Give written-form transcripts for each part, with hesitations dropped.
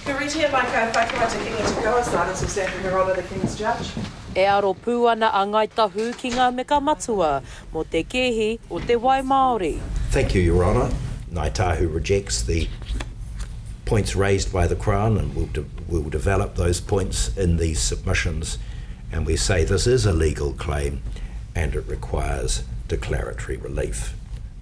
Ka rite mai ka whakawata kinga te kawasan as we stand from her honour the King's Judge. E aro pūana a Ngāi Tahu ki ngā meka matua mo te kehi o te wai Māori. Thank you, Your Honour. Ngāi Tahu rejects the points raised by the Crown and will develop those points in these submissions, and we say this is a legal claim and it requires declaratory relief.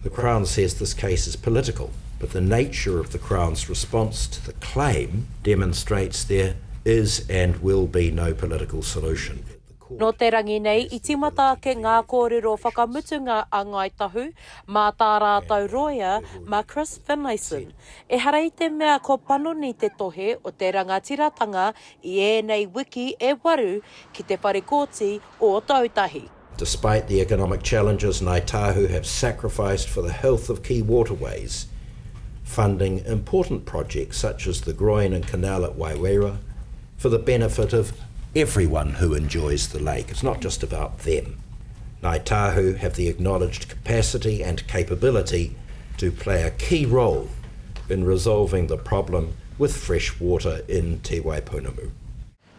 The Crown says this case is political, but the nature of the Crown's response to the claim demonstrates there is and will be no political solution. No te rangi nei, I timata ke ngā kōrero whakamutunga a Ngāi Tahu, mā tā rātou roia, mā Chris Finlayson. E harei te mea ko panoni te tohe o te rangatiratanga I ēnei wiki e waru ki te wharekoti o tautahi. Despite the economic challenges, Ngāi Tahu have sacrificed for the health of key waterways, funding important projects such as the groin and canal at Waiwera for the benefit of everyone who enjoys the lake. It's not just about them. Ngāi Tahu have the acknowledged capacity and capability to play a key role in resolving the problem with fresh water in Te Waipounamu.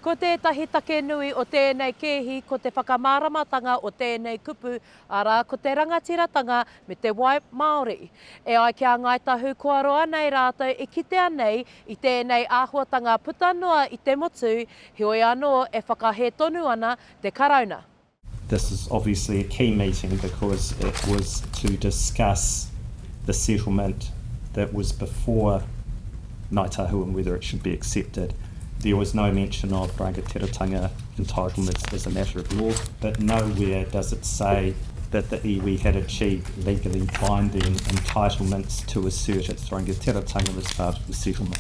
Ko tētahi take nui o tēnei kehi, ko te whakamāramatanga o tēnei kupu, ara ko te rangatiratanga me te wai Māori. E ai kia Ngāi Tahu kua roa nei rātou e kitea nei I tēnei āhuatanga putanua I te motu, hioi anō e whakahe tonu ana te karauna. This is obviously a key meeting because it was to discuss the settlement that was before Ngāi Tahu and whether it should be accepted. There was no mention of rangatiratanga entitlements as a matter of law, but nowhere does it say that the iwi had achieved legally binding entitlements to assert its rangatiratanga as part of the settlement.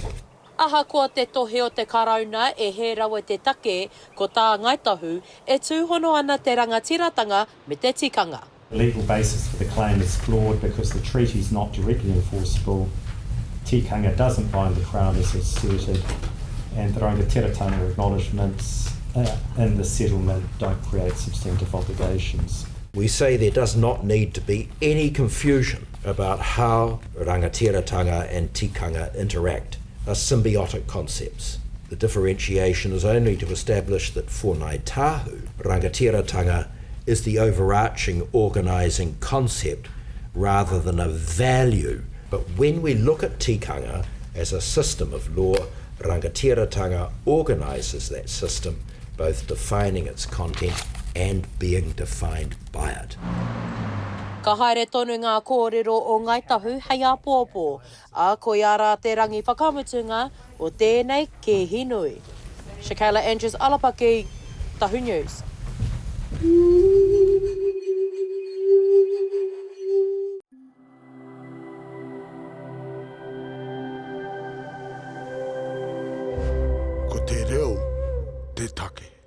Aha kua te tohe o te karauna e he rawa te take ko tā Ngāi Tahu e tūhono ana te rangatiratanga me te tikanga. The legal basis for the claim is flawed because the treaty is not directly enforceable, tikanga doesn't bind the Crown as asserted, and the rangatiratanga acknowledgements in the settlement don't create substantive obligations. We say there does not need to be any confusion about how rangatiratanga and tikanga interact, are symbiotic concepts. The differentiation is only to establish that for Ngāi Tahu, rangatiratanga is the overarching organising concept rather than a value. But when we look at tikanga as a system of law, rangatiratanga organises that system, both defining its content and being defined by it. Ka haere tonu ngā kōrero o Ngāi Tahu hei a pōpō, a koi ara te rangi whakamutunga o tēnei ke hinui. Shakayla Andrews-Alapaki, Tahu News. Ko te reo, te take.